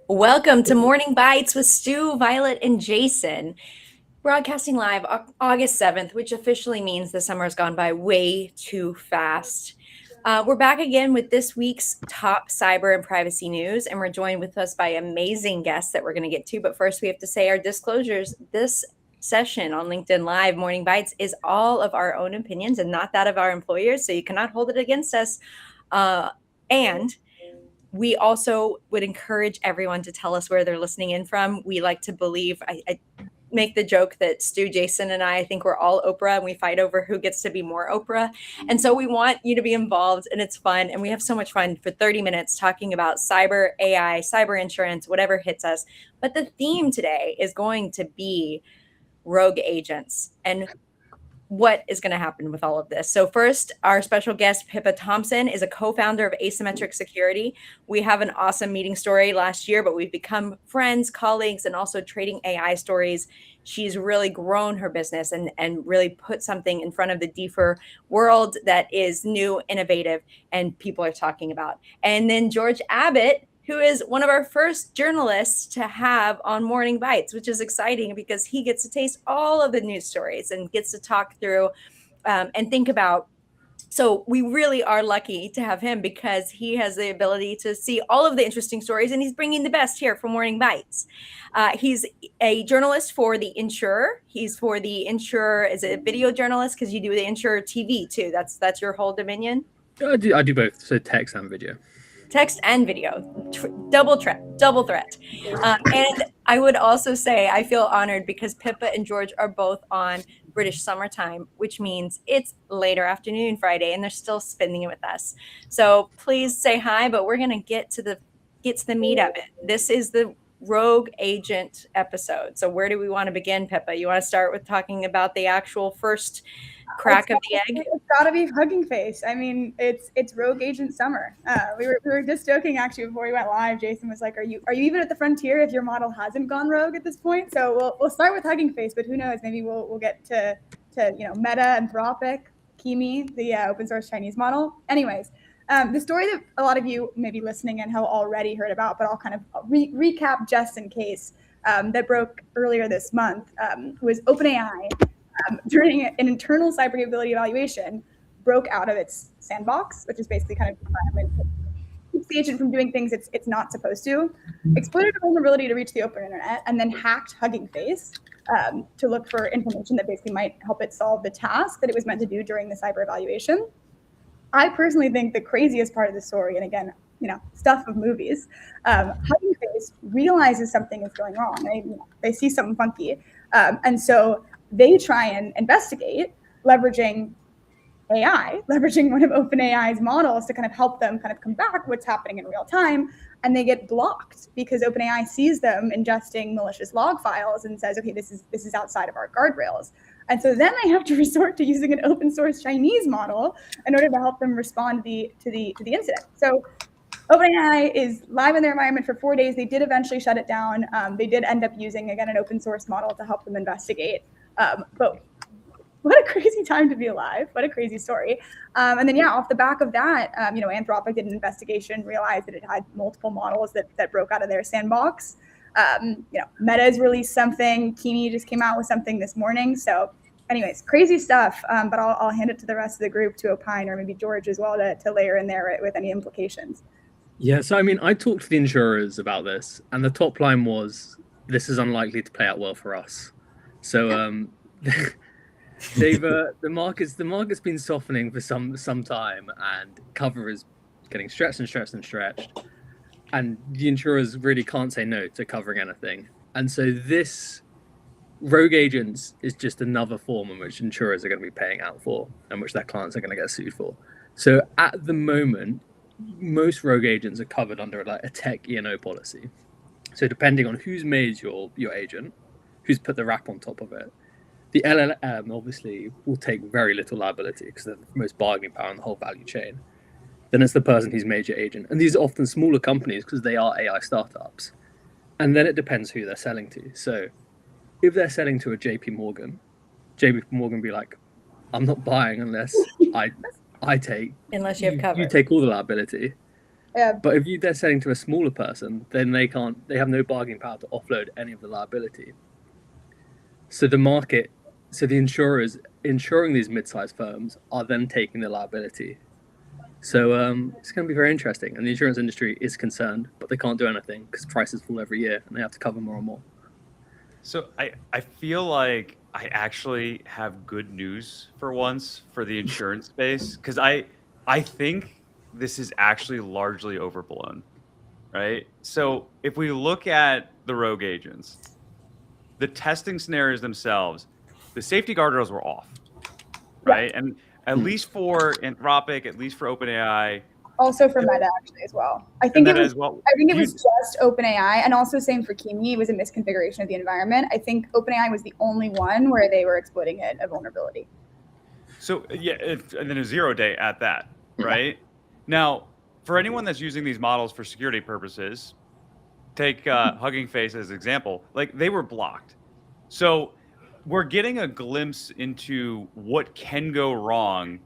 Welcome to Morning Bytes with Stu, Violet, and Jason. Broadcasting live August 7th, which officially means the summer has gone by way too fast. We're back again with this week's top cyber and privacy news, and we're joined with us by amazing guests that we're going to get to. But first, we have to say our disclosures. This session on LinkedIn Live Morning Bytes is all of our own opinions and not that of our employers, so you cannot hold it against us. And we also would encourage everyone to tell us where they're listening in from. We like to believe, I make the joke that Stu, Jason, and I think we're all Oprah and we fight over who gets to be more Oprah. And so we want you to be involved, and it's fun. And we have so much fun for 30 minutes talking about cyber, AI, cyber insurance, whatever hits us. But the theme today is going to be rogue agents and what is going to happen with all of this. So first, our special guest, Pippa Thompson, is a co-founder of Asymmetric Security. We have an awesome meeting story last year, but we've become friends, colleagues, and also trading AI stories. She's really grown her business and really put something in front of the DFIR world that is new, innovative, and people are talking about. And then George Abbott, who is one of our first journalists to have on Morning Bytes, which is exciting because he gets to taste all of the news stories and gets to talk through and think about. So we really are lucky to have him because he has the ability to see all of the interesting stories, and he's bringing the best here for Morning Bytes. He's a journalist for The Insurer. He's for The Insurer as a video journalist because you do The Insurer TV too. That's your whole dominion? I do both, so text and video. Text and video, double threat. And I would also say I feel honored because Pippa and George are both on British summertime, which means it's later afternoon Friday, and they're still spending it with us. So please say hi, but we're gonna get to the meat of it. This is the rogue agent episode. So where do we want to begin, Pippa? You want to start with talking about the actual first crack of the egg? It's gotta be Hugging Face. I mean, it's rogue agent summer. We were just joking actually before we went live. Jason was like, "Are you even at the frontier if your model hasn't gone rogue at this point?" So we'll start with Hugging Face, but who knows? Maybe we'll get to Meta, Anthropic, Kimi, the open source Chinese model. Anyways, the story that a lot of you may be listening in have already heard about, but I'll kind of recap just in case. That broke earlier this month was OpenAI. During an internal cyber capability evaluation, broke out of its sandbox, which is basically kind of keeps the agent from doing things it's not supposed to, exploited a vulnerability to reach the open internet, and then hacked Hugging Face to look for information that basically might help it solve the task that it was meant to do during the cyber evaluation. I personally think the craziest part of the story, and again, stuff of movies, Hugging Face realizes something is going wrong. They see something funky, and so they try and investigate, leveraging AI, leveraging one of OpenAI's models to kind of help them kind of come back what's happening in real time. And they get blocked because OpenAI sees them ingesting malicious log files and says, okay, this is outside of our guardrails. And so then they have to resort to using an open source Chinese model in order to help them respond to the incident. So OpenAI is live in their environment for 4 days. They did eventually shut it down. They did end up using, again, an open source model to help them investigate. But what a crazy time to be alive. What a crazy story. And then, off the back of that, Anthropic did an investigation, realized that it had multiple models that broke out of their sandbox. Meta's released something. Kimi just came out with something this morning. So anyways, crazy stuff. But I'll hand it to the rest of the group to opine, or maybe George as well to layer in there with any implications. Yeah, so I talked to the insurers about this, and the top line was, this is unlikely to play out well for us. So the market's been softening for some time, and cover is getting stretched, and the insurers really can't say no to covering anything. And so this rogue agents is just another form in which insurers are going to be paying out for, and which their clients are going to get sued for. So at the moment, most rogue agents are covered under a tech E&O policy. So depending on who's made your agent, who's put the wrap on top of it, the LLM obviously will take very little liability because they're the most bargaining power in the whole value chain. Then it's the person who's made your agent. And these are often smaller companies because they are AI startups. And then it depends who they're selling to. So if they're selling to a JP Morgan will be like, I'm not buying unless I take... Unless you have cover. You take all the liability. Yeah. But if they're selling to a smaller person, then they have no bargaining power to offload any of the liability. So the insurers insuring these mid-sized firms are then taking the liability. So it's going to be very interesting. And the insurance industry is concerned, but they can't do anything because prices fall every year and they have to cover more and more. So I feel like I actually have good news for once for the insurance space, because I think this is actually largely overblown, right? So if we look at the rogue agents, the testing scenarios themselves, the safety guardrails were off, right? And at least for Anthropic, at least for OpenAI, Also for Meta, actually, as well. I think it was just OpenAI, and also same for Kimi. It was a misconfiguration of the environment. I think OpenAI was the only one where they were exploiting a vulnerability. So yeah, and then a 0 day at that, right? Now, for anyone that's using these models for security purposes, take Hugging Face as an example. Like, they were blocked. So we're getting a glimpse into what can go wrong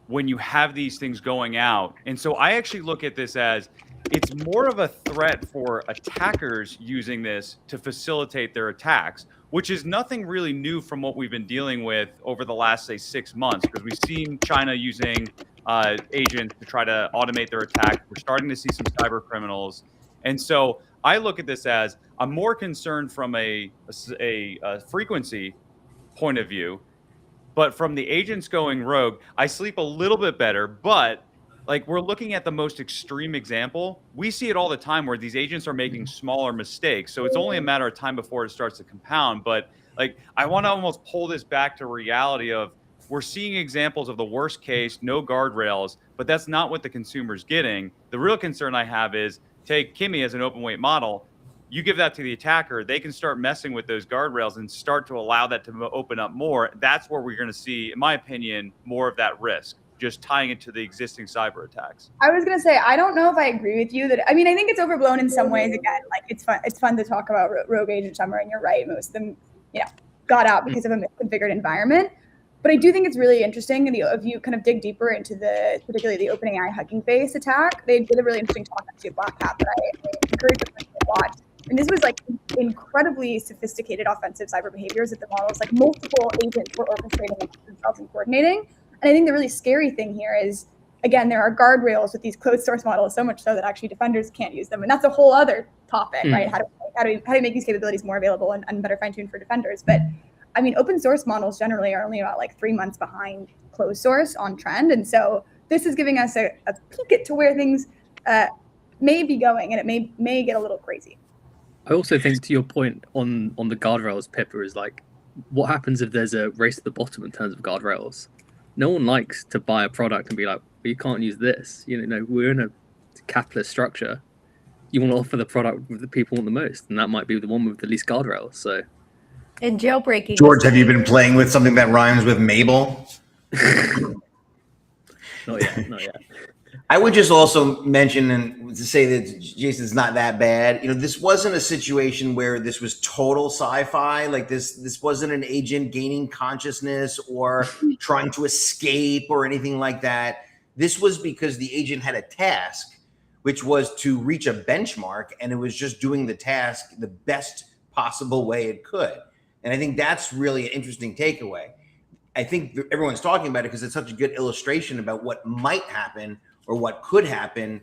when you have these things going out. And so I actually look at this as it's more of a threat for attackers using this to facilitate their attacks, which is nothing really new from what we've been dealing with over the last, say, 6 months, because we've seen China using agents to try to automate their attacks. We're starting to see some cyber criminals. And so I look at this as I'm more concerned from a frequency point of view. But from the agents going rogue, I sleep a little bit better. But like, we're looking at the most extreme example. We see it all the time where these agents are making smaller mistakes. So it's only a matter of time before it starts to compound. But like, I want to almost pull this back to reality of we're seeing examples of the worst case, no guardrails, but that's not what the consumer's getting. The real concern I have is take Kimi as an open weight model. You give that to the attacker, they can start messing with those guardrails and start to allow that to open up more. That's where we're going to see, in my opinion, more of that risk, just tying it to the existing cyber attacks. I was going to say, I don't know if I agree with you I think it's overblown in some ways. Again, like, it's fun to talk about rogue agent summer, and you're right. Most of them, got out because of a misconfigured environment. But I do think it's really interesting. And if you kind of dig deeper into particularly the OpenAI Hugging Face attack, they did a really interesting talk actually at Black Hat that I encourage everyone to watch. And this was like incredibly sophisticated offensive cyber behaviors that the models, like multiple agents were orchestrating themselves and coordinating. And I think the really scary thing here is, again, there are guardrails with these closed source models, so much so that actually defenders can't use them. And that's a whole other topic, right? How do we make these capabilities more available and better fine-tuned for defenders? But I mean, open source models generally are only about like 3 months behind closed source on trend. And so this is giving us a peek to where things may be going, and it may get a little crazy. I also think, to your point on the guardrails, Pippa, is like, what happens if there's a race to the bottom in terms of guardrails? No one likes to buy a product and be like, well, you can't use this. We're in a capitalist structure. You want to offer the product that people want the most, and that might be the one with the least guardrails. So, and jailbreaking. George, have you been playing with something that rhymes with Mabel? Not yet. I would just also mention, and to say that Jason's not that bad. This wasn't a situation where this was total sci-fi. Like this wasn't an agent gaining consciousness or trying to escape or anything like that. This was because the agent had a task, which was to reach a benchmark, and it was just doing the task the best possible way it could. And I think that's really an interesting takeaway. I think everyone's talking about it because it's such a good illustration about what might happen or what could happen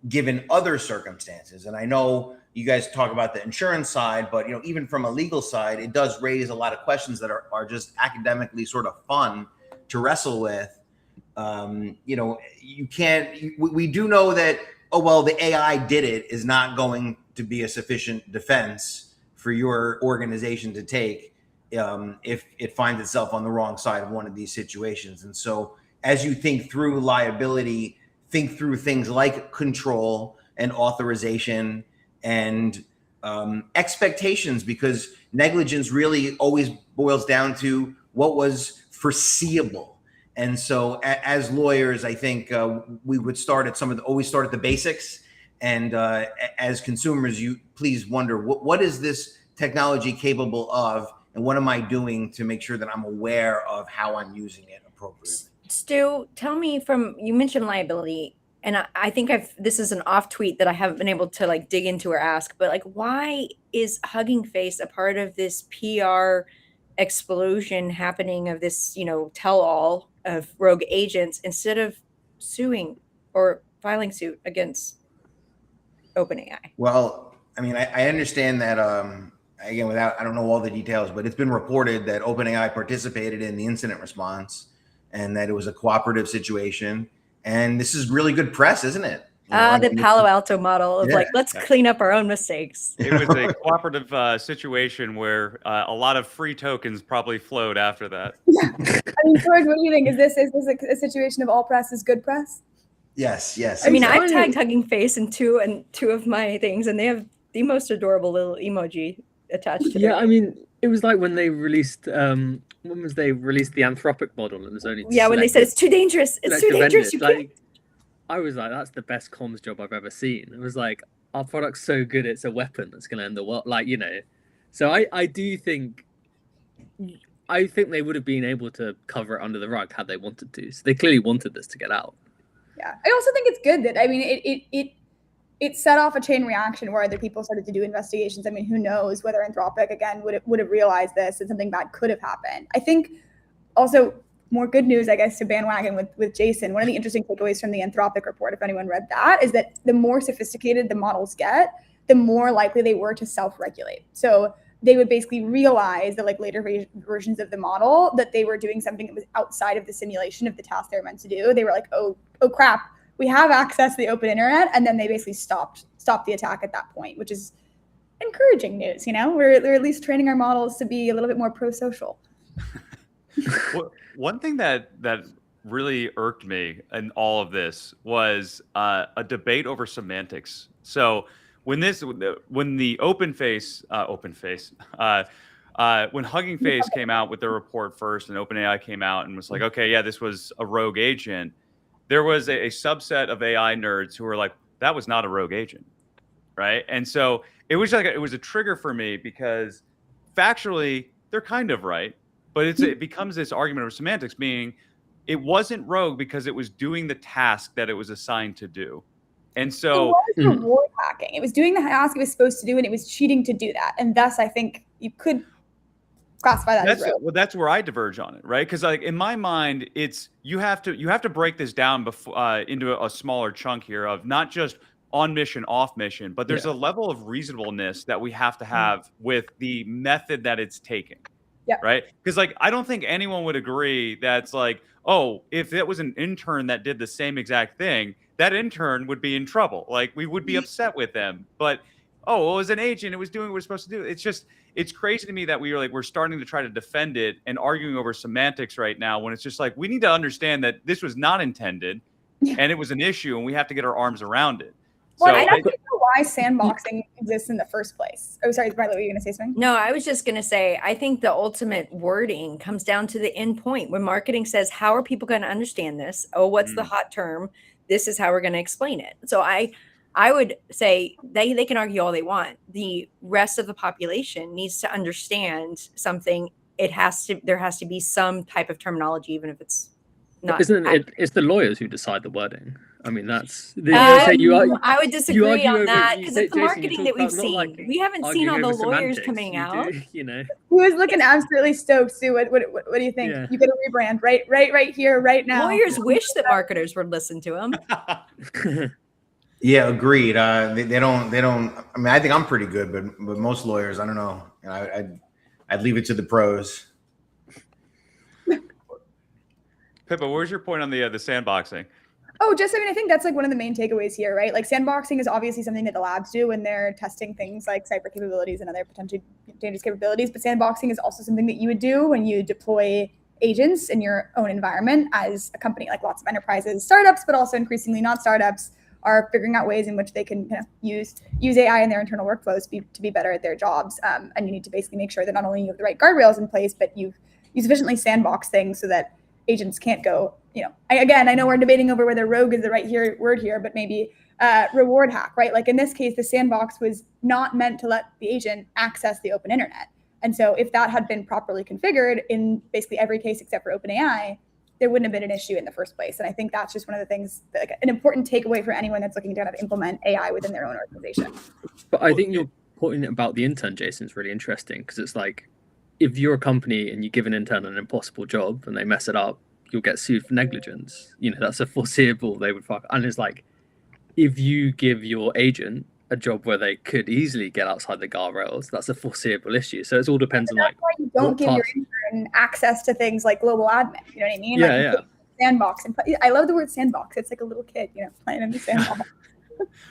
given other circumstances. And I know you guys talk about the insurance side, but even from a legal side, it does raise a lot of questions that are just academically sort of fun to wrestle with. You can't. We do know that, oh well, the AI did it is not going to be a sufficient defense for your organization to take if it finds itself on the wrong side of one of these situations. And so, as you think through liability, think through things like control and authorization and expectations, because negligence really always boils down to what was foreseeable. And so as lawyers, I think we would start at always start at the basics. And as consumers, you please wonder, what is this technology capable of? And what am I doing to make sure that I'm aware of how I'm using it appropriately? Stu, tell me, you mentioned liability, and I think this is an off tweet that I haven't been able to like dig into or ask, but like, why is Hugging Face a part of this PR explosion happening of this, tell all of rogue agents instead of suing or filing suit against OpenAI? Well, I mean, I understand that, again, I don't know all the details, but it's been reported that OpenAI participated in the incident response and that it was a cooperative situation. And this is really good press, isn't it? The Palo Alto model of like, let's clean up our own mistakes. It was a cooperative situation where a lot of free tokens probably flowed after that. Yeah. I mean, George, what do you think? Is this a situation of all press is good press? Yes. I mean, I've tagged Hugging Face in two of my things, and they have the most adorable little emoji attached to it. I mean, it was like when they released when they released the Anthropic model, and it was only when they said it's too dangerous. It's too dangerous. You can't. I was like, that's the best comms job I've ever seen. It was like, our product's so good, it's a weapon that's going to end the world. Like, So I do think, they would have been able to cover it under the rug had they wanted to. So they clearly wanted this to get out. Yeah, I also think it's good that, I mean, it set off a chain reaction where other people started to do investigations. I mean, who knows whether Anthropic again would have realized this and something bad could have happened. I think also more good news, I guess, to bandwagon with Jason. One of the interesting takeaways from the Anthropic report, if anyone read that, is that the more sophisticated the models get, the more likely they were to self-regulate. So they would basically realize that like later versions of the model that they were doing something that was outside of the simulation of the task they were meant to do. They were like, oh crap, we have access to the open internet, and then they basically stopped the attack at that point, which is encouraging news. We're at least training our models to be a little bit more pro-social. Well, one thing that really irked me in all of this was a debate over semantics. So when the Hugging Face came out with their report first, and OpenAI came out and was like, okay, yeah, this was a rogue agent. There was a subset of AI nerds who were like, that was not a rogue agent, right? And so it was a trigger for me because factually they're kind of right. But it becomes this argument of semantics, meaning it wasn't rogue because it was doing the task that it was assigned to do. And so it was reward hacking. It was doing the task it was supposed to do, and it was cheating to do that. And thus, I think you could classify that as rogue. Well, that's where I diverge on it, right? Because like in my mind, it's you have to break this down into a smaller chunk here of not just on mission, off mission, but there's a level of reasonableness that we have to have with the method that it's taking. Yeah. Right. Because like, I don't think anyone would agree that's like, oh, if it was an intern that did the same exact thing, that intern would be in trouble. Like we would be upset with them. But, it was an agent. It was doing what we're supposed to do. It's crazy to me that we're starting to try to defend it and arguing over semantics right now when it's just like, we need to understand that this was not intended and it was an issue and we have to get our arms around it. Well, I don't know why sandboxing exists in the first place. Oh, sorry, Violet, were you going to say something? No, I was just going to say, I think the ultimate wording comes down to the end point. When marketing says, how are people going to understand this? Oh, what's the hot term? This is how we're going to explain it. So I would say they can argue all they want. The rest of the population needs to understand something. There has to be some type of terminology, even if it's not. Isn't it? It's the lawyers who decide the wording. I mean, that's. I would disagree on that because it's the marketing that we've seen. Like we haven't seen all the lawyers coming out. Who is looking absolutely stoked, Sue? What do you think? Yeah. You get a rebrand right here, right now. Lawyers wish that marketers would listen to them. Yeah, agreed. They don't. I mean, I think I'm pretty good, but most lawyers, I don't know. I'd leave it to the pros. Pippa, where's your point on the sandboxing? Oh, I think that's like one of the main takeaways here, right? Like sandboxing is obviously something that the labs do when they're testing things like cyber capabilities and other potentially dangerous capabilities. But sandboxing is also something that you would do when you deploy agents in your own environment as a company. Like lots of enterprises, startups, but also increasingly not startups are figuring out ways in which they can kind of use AI in their internal workflows to be better at their jobs. And you need to basically make sure that not only you have the right guardrails in place, but you sufficiently sandbox things so that agents can't go, I know we're debating over whether rogue is the right word here, but maybe reward hack, right? Like in this case, the sandbox was not meant to let the agent access the open internet. And so if that had been properly configured in basically every case except for OpenAI, there wouldn't have been an issue in the first place. And I think that's just one of the things, like an important takeaway for anyone that's looking to kind of implement AI within their own organization. But I think your point about the intern, Jason, is really interesting, because it's like, if you're a company and you give an intern an impossible job and they mess it up, you'll get sued for negligence. You know, that's a foreseeable they would fuck. And it's like, if you give your agent a job where they could easily get outside the guardrails, that's a foreseeable issue. So it all depends on like, why you don't give your task. intern access to things like global admin. You know what I mean? Yeah, like, yeah. Sandbox. And I love the word sandbox. It's like a little kid, you know, playing in the sandbox.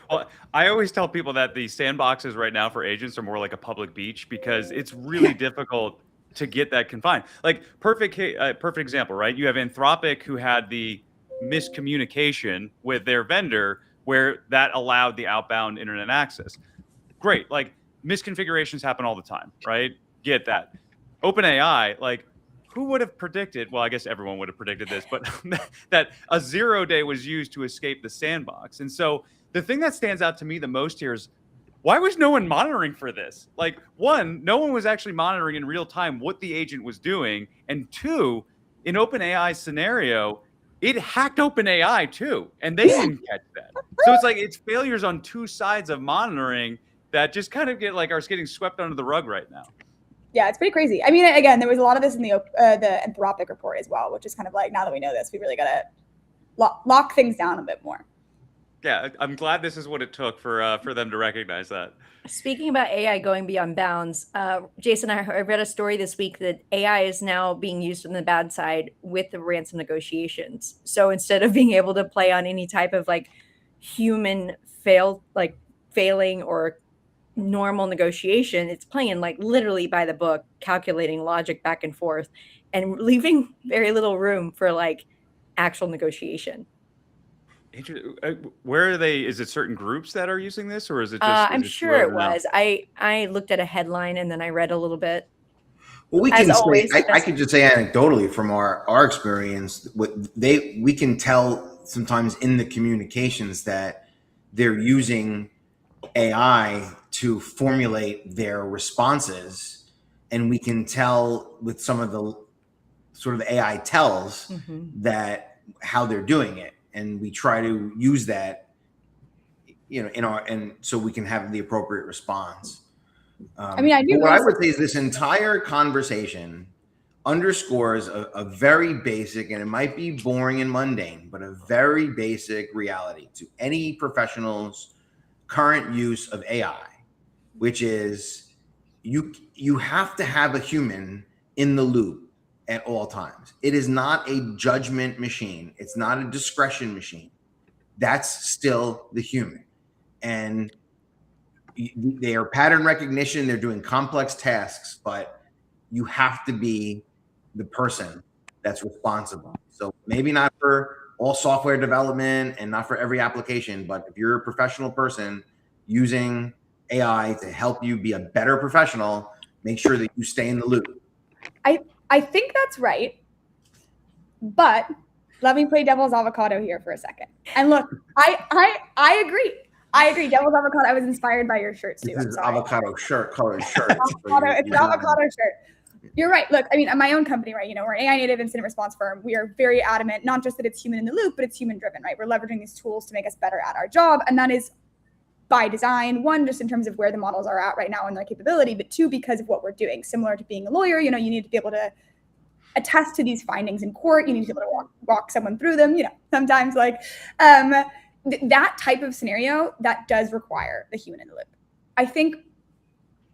Well, I always tell people that the sandboxes right now for agents are more like a public beach, because it's really difficult to get that confined. Like perfect example, right? You have Anthropic, who had the miscommunication with their vendor where that allowed the outbound internet access. Great. Like misconfigurations happen all the time, right? Get that. OpenAI, like, who would have predicted? Well, I guess everyone would have predicted this, but that a 0 day was used to escape the sandbox. And so the thing that stands out to me the most here is, why was no one monitoring for this? Like, one, no one was actually monitoring in real time what the agent was doing. And two, in OpenAI's scenario, it hacked OpenAI too, and they didn't catch that. So it's like, it's failures on two sides of monitoring that just kind of are getting swept under the rug right now. Yeah, it's pretty crazy. I mean, again, there was a lot of this in the Anthropic report as well, which is kind of like, now that we know this, we really got to lock things down a bit more. Yeah, I'm glad this is what it took for them to recognize that. Speaking about AI going beyond bounds, Jason, I read a story this week that AI is now being used on the bad side with the ransom negotiations. So instead of being able to play on any type of like human failing or normal negotiation, it's playing like literally by the book, calculating logic back and forth and leaving very little room for like actual negotiation. Where are they? Is it certain groups that are using this, or is it just? I'm sure it was. I looked at a headline and then I read a little bit. Well, we As can always, say, I could just say anecdotally from our experience, we can tell sometimes in the communications that they're using AI to formulate their responses, and we can tell with some of the sort of AI tells that how they're doing it. And we try to use that, you know, and so we can have the appropriate response. I mean, what I would say is this entire conversation underscores a very basic, and it might be boring and mundane, but a very basic reality to any professional's current use of AI, which is you have to have a human in the loop at all times. It is not a judgment machine. It's not a discretion machine. That's still the human. And they are pattern recognition. They're doing complex tasks, but you have to be the person that's responsible. So maybe not for all software development and not for every application, but if you're a professional person using AI to help you be a better professional, make sure that you stay in the loop. I think that's right, but let me play devil's avocado here for a second. And look, I agree. I agree. Devil's avocado. I was inspired by your shirt, Stu. This is avocado shirt, colored shirt. It's an avocado shirt. You're right. Look, I mean, at my own company, right? You know, we're an AI native incident response firm. We are very adamant, not just that it's human in the loop, but it's human driven, right? We're leveraging these tools to make us better at our job, and that is by design. One, just in terms of where the models are at right now and their capability, but two, because of what we're doing. Similar to being a lawyer, you know, you need to be able to attest to these findings in court. You need to be able to walk someone through them. You know, sometimes like that type of scenario that does require the human in the loop. I think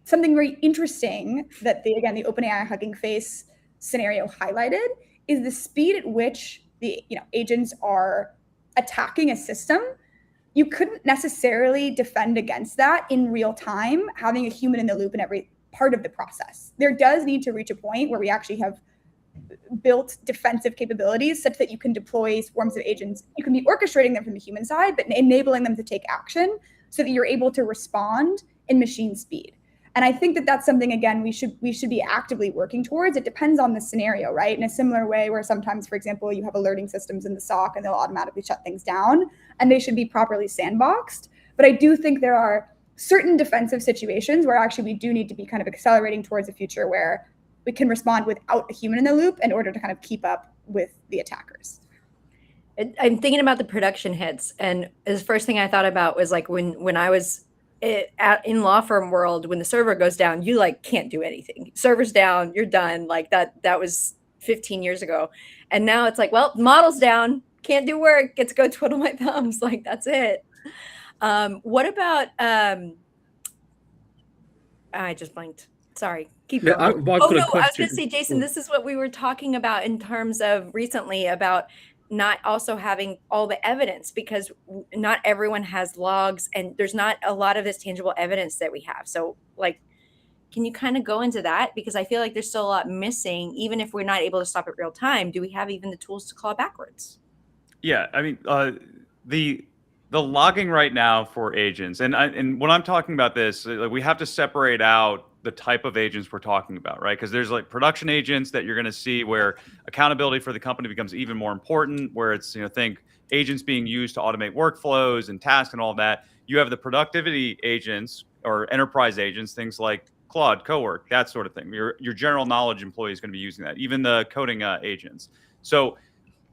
something very interesting that the OpenAI Hugging Face scenario highlighted is the speed at which the agents are attacking a system. You couldn't necessarily defend against that in real time, having a human in the loop in every part of the process. There does need to reach a point where we actually have built defensive capabilities such that you can deploy swarms of agents. You can be orchestrating them from the human side, but enabling them to take action so that you're able to respond in machine speed. And I think that that's something, again, we should be actively working towards. It depends on the scenario, right? In a similar way where sometimes, for example, you have alerting systems in the SOC and they'll automatically shut things down and they should be properly sandboxed. But I do think there are certain defensive situations where actually we do need to be kind of accelerating towards a future where we can respond without a human in the loop in order to kind of keep up with the attackers. I'm thinking about the production hits, and the first thing I thought about was like when I was in law firm world, when the server goes down, you like can't do anything. Server's down, you're done. Like that was 15 years ago, and now it's like, well, model's down, can't do work, get to go twiddle my thumbs. Like that's it. What about? I just blanked. Sorry. Keep going. I've got Oh a no, I was question. going to say, Jason, this is what we were talking about in terms of recently about not also having all the evidence, because not everyone has logs and there's not a lot of this tangible evidence that we have. So like, can you kind of go into that? Because I feel like there's still a lot missing, even if we're not able to stop it real time. Do we have even the tools to claw backwards? Yeah, I mean, the logging right now for agents, and when I'm talking about this, like, we have to separate out the type of agents we're talking about, right? Because there's like production agents that you're going to see where accountability for the company becomes even more important, where it's, think agents being used to automate workflows and tasks and all of that. You have the productivity agents or enterprise agents, things like Claude, Cowork, that sort of thing. Your general knowledge employee is going to be using that, even the coding agents. So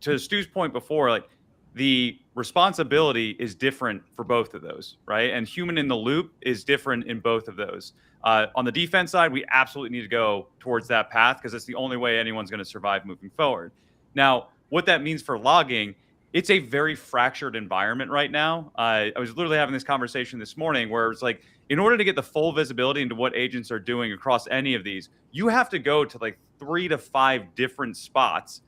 to Stu's point before, like the responsibility is different for both of those, right? And human in the loop is different in both of those. On the defense side, we absolutely need to go towards that path because it's the only way anyone's going to survive moving forward. Now, what that means for logging, it's a very fractured environment right now. I was literally having this conversation this morning where it's like, in order to get the full visibility into what agents are doing across any of these, you have to go to like 3 to 5 different spots.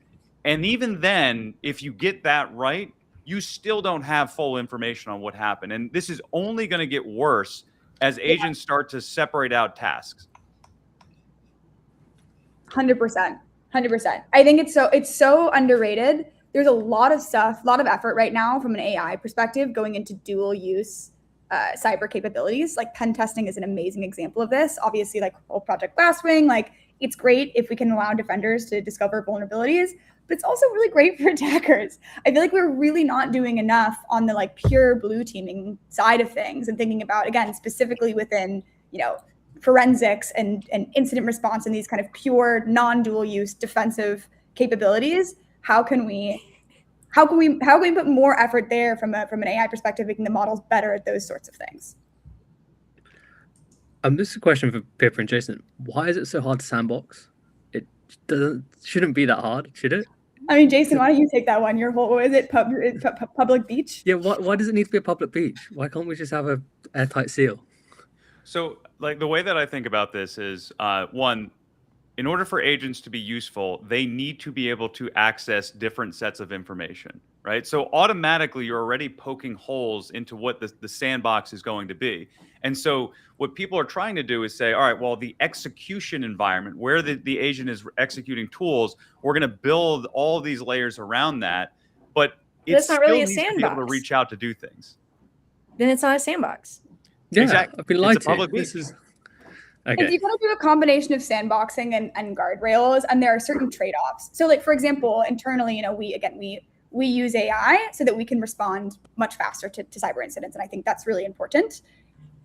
And even then, if you get that right, you still don't have full information on what happened. And this is only going to get worse as agents start to separate out tasks. 100%. I think it's so underrated. There's a lot of stuff, a lot of effort right now from an AI perspective going into dual use cyber capabilities. Like pen testing is an amazing example of this. Obviously, like whole Project Glasswing, like it's great if we can allow defenders to discover vulnerabilities, but it's also really great for attackers. I feel like we're really not doing enough on the like pure blue teaming side of things and thinking about, again, specifically within, forensics and incident response and these kind of pure non-dual use defensive capabilities. How can we put more effort there from an AI perspective, making the models better at those sorts of things? This is a question for Pippa and Jason. Why is it so hard to sandbox? It shouldn't be that hard, should it? I mean, Jason, why don't you take that one? Your whole, what is it, public beach? Yeah, why does it need to be a public beach? Why can't we just have a airtight seal? So, like, the way that I think about this is, one, in order for agents to be useful, they need to be able to access different sets of information, right? So automatically, you're already poking holes into what the sandbox is going to be. And so what people are trying to do is say, all right, well, the execution environment where the agent is executing tools, we're going to build all these layers around that. But it's not really a needs to be able to sandbox. reach out to do things. Then it's not a sandbox. Yeah, Exactly. I've been lied It's a public to. This beach. is And okay. you kind of do a combination of sandboxing and guardrails, and there are certain trade-offs. So, like for example, internally, we use AI so that we can respond much faster to cyber incidents, and I think that's really important.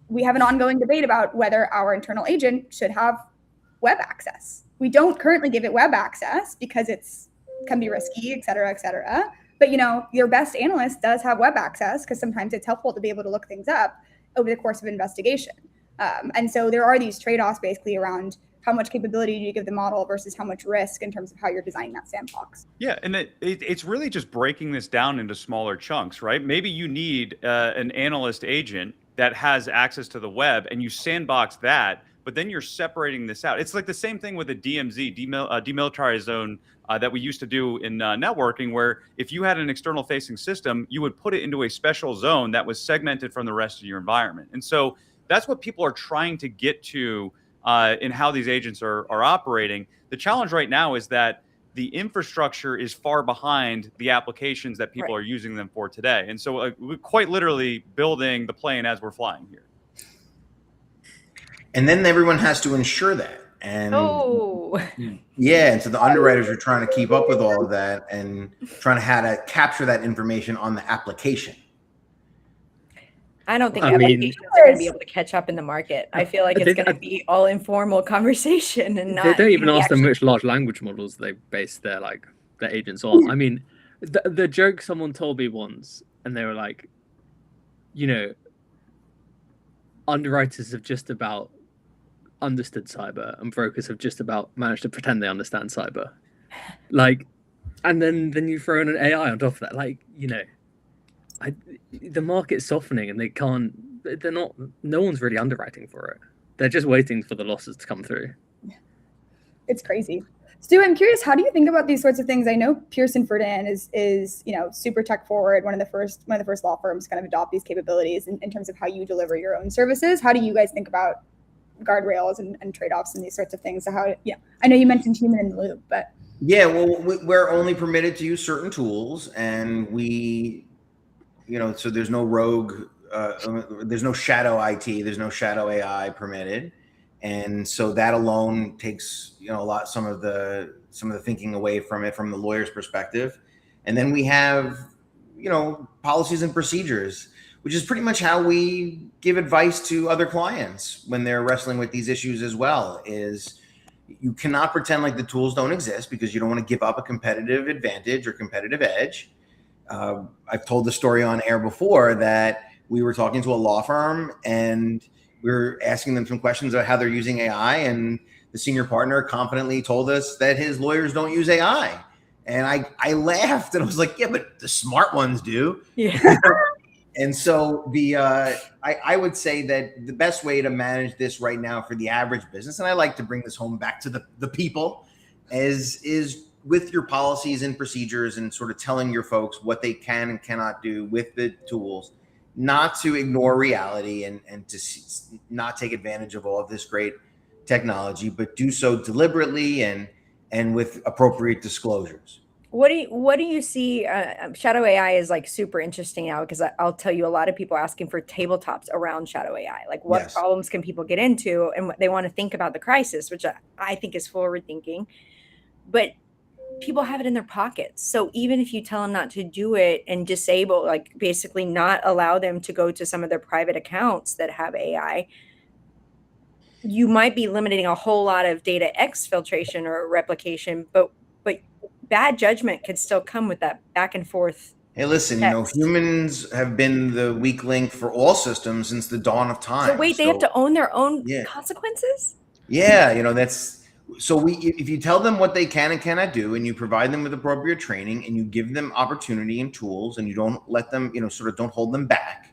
We have an ongoing debate about whether our internal agent should have web access. We don't currently give it web access because can be risky, et cetera, et cetera. But your best analyst does have web access because sometimes it's helpful to be able to look things up over the course of investigation. And so there are these trade-offs basically around how much capability do you give the model versus how much risk in terms of how you're designing that sandbox. Yeah, and it's really just breaking this down into smaller chunks, right? Maybe you need an analyst agent that has access to the web and you sandbox that, but then you're separating this out. It's like the same thing with a DMZ, demilitarized zone, that we used to do in networking, where if you had an external facing system, you would put it into a special zone that was segmented from the rest of your environment. And so that's what people are trying to get to in how these agents are operating. The challenge right now is that the infrastructure is far behind the applications that people are using them for today. And so we're quite literally building the plane as we're flying here. And then everyone has to ensure that. And yeah, and so the underwriters are trying to keep up with all of that and trying to how to capture that information on the application. I don't think I mean- applications are going to be able to catch up in the market. I feel like it's going to be all informal conversation and not. They don't even ask them actually- which large language models they base their like their agents on. I mean, the joke someone told me once, and they were like, you know, underwriters have just about understood cyber, and brokers have just about managed to pretend they understand cyber. Like, and then you throw in an AI on top of that. Like, the market's softening, and they're not. No one's really underwriting for it. They're just waiting for the losses to come through. It's crazy. Stu, I'm curious, how do you think about these sorts of things? I know Pearson Ferdinand is super tech forward, one of the first law firms to kind of adopt these capabilities in terms of how you deliver your own services. How do you guys think about guardrails and trade-offs and these sorts of things? So I know you mentioned human in the loop, but yeah, well, we're only permitted to use certain tools, and so there's no rogue, there's no shadow IT, there's no shadow AI permitted. And so that alone takes, some of the thinking away from it from the lawyer's perspective. And then we have, policies and procedures, which is pretty much how we give advice to other clients when they're wrestling with these issues as well. Is you cannot pretend like the tools don't exist, because you don't want to give up a competitive advantage or competitive edge. I've told the story on air before that we were talking to a law firm, and we were asking them some questions about how they're using AI, and the senior partner confidently told us that his lawyers don't use AI. And I laughed, and I was like, yeah, but the smart ones do. Yeah. And so I would say that the best way to manage this right now for the average business, and I like to bring this home back to the people, is with your policies and procedures, and sort of telling your folks what they can and cannot do with the tools, not to ignore reality and to not take advantage of all of this great technology, but do so deliberately and with appropriate disclosures. What do you see? Shadow AI is like super interesting now, because I'll tell you, a lot of people are asking for tabletops around shadow AI. Like, what Yes. problems can people get into, and what they want to think about the crisis, which I think is forward thinking. But people have it in their pockets. So even if you tell them not to do it and disable, like basically not allow them to go to some of their private accounts that have AI, you might be limiting a whole lot of data exfiltration or replication, but bad judgment could still come with that back and forth. Hey, listen, text. humans have been the weak link for all systems since the dawn of time. So wait, they have to own their own Yeah. consequences? Yeah, if you tell them what they can and cannot do, and you provide them with appropriate training, and you give them opportunity and tools, and you don't let them, sort of don't hold them back.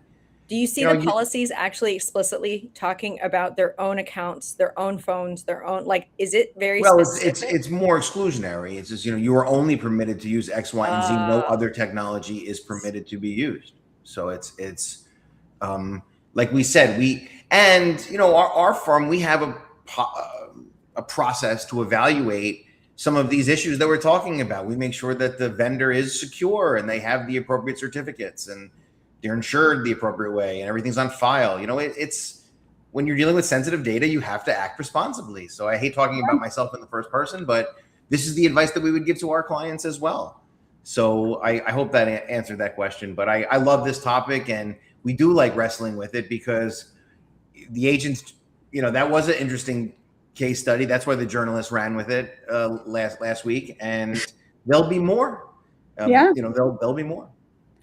Do you see the policies actually explicitly talking about their own accounts, their own phones, their own, like, is it very specific? It's more exclusionary. It's just, you are only permitted to use X, Y, and Z. No other technology is permitted to be used. So it's like we said, our firm, we have a process to evaluate some of these issues that we're talking about. We make sure that the vendor is secure, and they have the appropriate certificates, and they're insured the appropriate way, and everything's on file. It's when you're dealing with sensitive data, you have to act responsibly. So I hate talking about myself in the first person, but this is the advice that we would give to our clients as well. So I hope that answered that question. But I love this topic, and we do like wrestling with it, because the agents, that was an interesting case study. That's why the journalist ran with it last week, and there'll be more. There'll be more.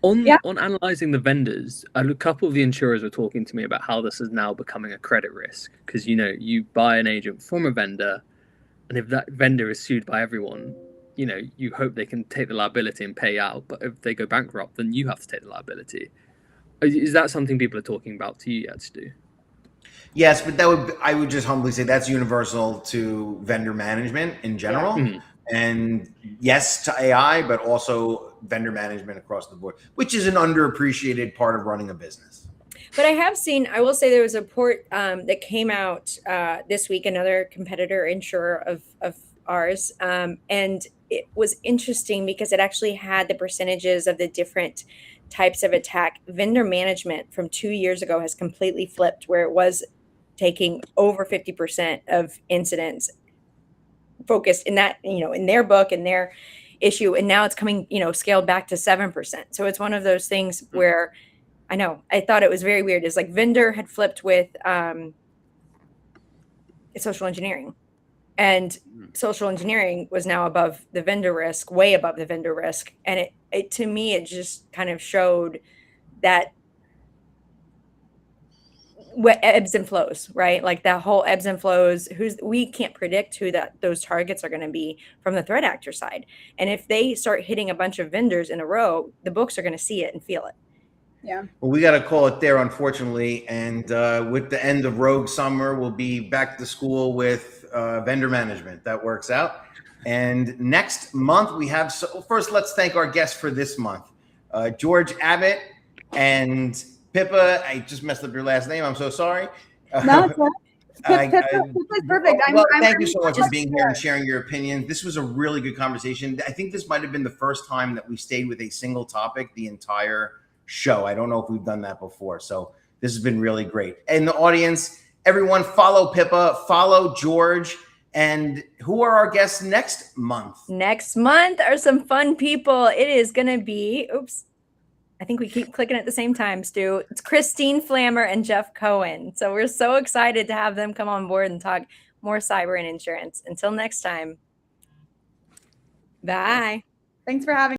On analyzing the vendors, a couple of the insurers were talking to me about how this is now becoming a credit risk, because you buy an agent from a vendor, and if that vendor is sued by everyone, you hope they can take the liability and pay out. But if they go bankrupt, then you have to take the liability. Is that something people are talking about to you yet, Stu? Yes, but I would just humbly say that's universal to vendor management in general. Yeah. Mm-hmm. And yes to AI, but also vendor management across the board, which is an underappreciated part of running a business. But I will say there was a report that came out this week, another competitor insurer of ours. And it was interesting because it actually had the percentages of the different types of attack. Vendor management from 2 years ago has completely flipped, where it was taking over 50% of incidents focused in that, in their book and their issue. And now it's coming, scaled back to 7%. So it's one of those things where I thought it was very weird. It's like vendor had flipped with social engineering. And social engineering was now above the vendor risk, way above the vendor risk. And it to me, it just kind of showed that what ebbs and flows, right? Like that whole ebbs and flows, we can't predict who those targets are going to be from the threat actor side. And if they start hitting a bunch of vendors in a row, the books are going to see it and feel it. Yeah. Well, we got to call it there, unfortunately. And with the end of Rogue Summer, we'll be back to school with vendor management. That works out. And next month we have, so first let's thank our guests for this month. George Abbott and Pippa, I just messed up your last name. I'm so sorry. No, it's not. Pippa's perfect. Well, thank you so much for being here and sharing your opinion. This was a really good conversation. I think this might have been the first time that we stayed with a single topic the entire show. I don't know if we've done that before. So this has been really great. And the audience, everyone follow Pippa, follow George. And who are our guests next month? Next month are some fun people. It is going to be, I think we keep clicking at the same time, Stu. It's Christine Flammer and Jeff Cohen. So we're so excited to have them come on board and talk more cyber and insurance. Until next time. Bye. Thanks for having